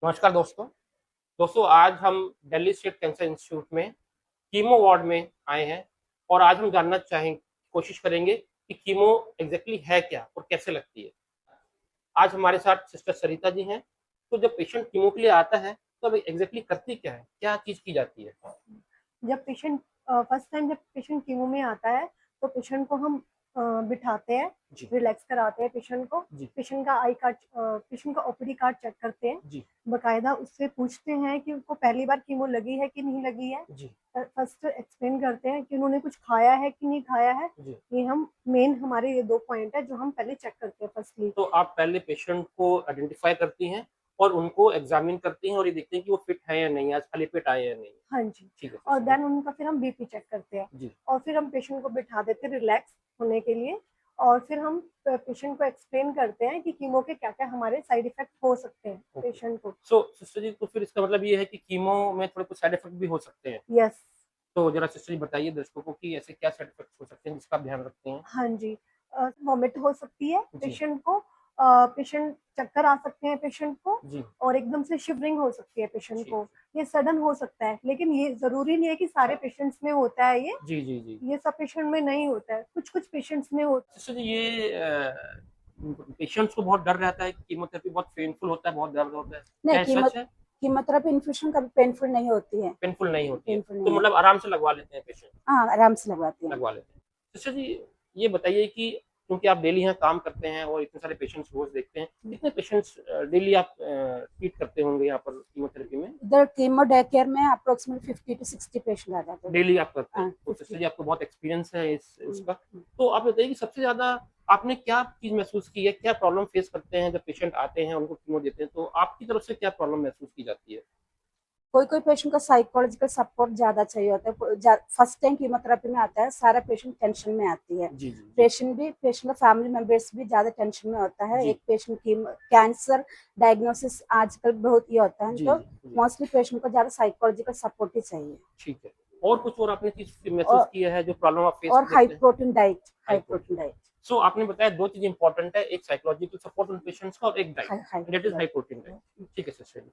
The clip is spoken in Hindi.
नमस्कार दोस्तों। आज हम दिल्ली स्टेट कैंसर इंस्टीट्यूट में कीमो वार्ड में आए हैं और आज हम जानना कोशिश करेंगे कि कीमो एग्जैक्टली है क्या और कैसे लगती है। आज हमारे साथ सिस्टर सरिता जी हैं। तो जब पेशेंट कीमो के लिए आता है तो अब एग्जैक्टली करती क्या है, क्या चीज की जाती है? जब पेशेंट फर्स्ट टाइम जब पेशेंट कीमो में आता है तो पेशेंट को हम बिठाते हैं, जी रिलैक्स कराते हैं पेशेंट को। जी पेशेंट का आई कार्ड, पेशेंट का ओपीडी कार्ड चेक करते हैं। जी बकायदा उससे पूछते हैं कि उनको पहली बार कीमो लगी है कि नहीं लगी है। जी फर्स्ट एक्सप्लेन करते हैं कि उन्होंने कुछ खाया है कि नहीं खाया है। जी। ये हम मेन हमारे ये 2 पॉइंट है जो हम पहले चेक करते हैं फर्स्टली। तो आप पहले पेशेंट को आइडेंटिफाई करती हैं और उनको एग्जामिन करती हैं और ये देखते हैं कि वो फिट है या नहीं, आज खाली पेट आए या नहीं। हाँ जी। ठीक है और सिस्टर देन उनका फिर हम बीपी चेक करते हैं जी। और फिर हम पेशेंट को बिठा देते हैं रिलैक्स होने के लिए। और फिर हम पेशेंट को एक्सप्लेन करते हैं कि कीमो के क्या-क्या हमारे साइड इफेक्ट हो सकते हैं ओके। पेशेंट को। सो सिस्टर जी, तो फिर इसका मतलब ये है कि कीमो में थोड़े कुछ साइड इफेक्ट भी हो सकते हैं। यस। तो जरा सिस्टर जी बताइए दर्शकों को कि ऐसे क्या साइड इफेक्ट हो सकते हैं जिसका आप ध्यान रखते हैं? हाँ जी। वॉमिट हो सकती है जी पेशेंट को। पेशेंट चक्कर आ सकते हैं पेशेंट को। जी। और एकदम से शिवरिंग हो सकती है पेशेंट ठीक। को। ये सडन हो सकता है, लेकिन ये ज़रूरी नहीं है कि सारे पेशेंट्स में होता है ये। जी जी जी। ये सब पेशेंट में नहीं होता है, कुछ-कुछ पेशेंट्स में होता है। सिस्टर जी, ये पेशेंट्स को बहुत डर रहता है कि कीमोथेरेपी बहुत पेनफुल होता है, बहुत दर्द होता है, नहीं, क्या ये सच है? कीमोथेरेपी इन्फ्यूजन कभी पेनफुल नहीं होती है। पेनफुल नहीं होती है, पेनफुल तो नहीं मतलब होती। आराम से लगवा लेते हैं पेशेंट? हाँ, आराम से लगवाते हैं। लगवा लेते हैं। अच्छा जी, ये बताइए कि क्योंकि आप डेली यहाँ काम करते हैं और इतने सारे पेशेंट्स रोज़ देखते हैं, कितने पेशेंट्स डेली आप ट्रीट करते होंगे यहाँ पर कीमोथेरेपी में? इधर कीमो डे केयर में अप्रोक्सीमेट 50 to 60 पेशेंट आ जाते हैं। डेली आप करते हैं? हाँ, तो 50। सिस्टर जी आपको बहुत एक्सपीरियंस है इस हुँ, इसका। हुँ। तो आप बताइए कि सबसे ज़्यादा आपने क्या चीज़ महसूस की है? क्या प्रॉब्लम फेस करते हैं जब पेशेंट आते हैं, उनको कीमो देते हैं, तो आपकी तरफ से क्या प्रॉब्लम महसूस की जाती है? कोई-कोई पेशेंट को साइकोलॉजिकल सपोर्ट ज़्यादा चाहिए होता है। फर्स्ट टाइम कीमोथेरेपी में आता है, सारा पेशेंट टेंशन में आती है। जी, जी, जी। पेशेंट का फैमिली मेंबर्स भी ज़्यादा टेंशन में होता है। जी। एक पेशेंट की कैंसर डायग्नोसिस आजकल बहुत ये होता है, जी, तो जी, जी। मोस्टली पेशेंट को ज़्यादा साइकोलॉजिकल सपोर्ट ही चाहिए। ठीक है। और कुछ और आपने चीज़ महसूस और की है जो प्रॉब्लम आप फेस और करते हैं? High high protein protein. Diet. So आपने बताया 2 चीज़ इम्पोर्टेंट है, एक साइकोलॉजिकल सपोर्ट उन पेशेंट्स का और एक diet, high high that protein is high diet. Protein diet. ठीक है सिस्टर जी।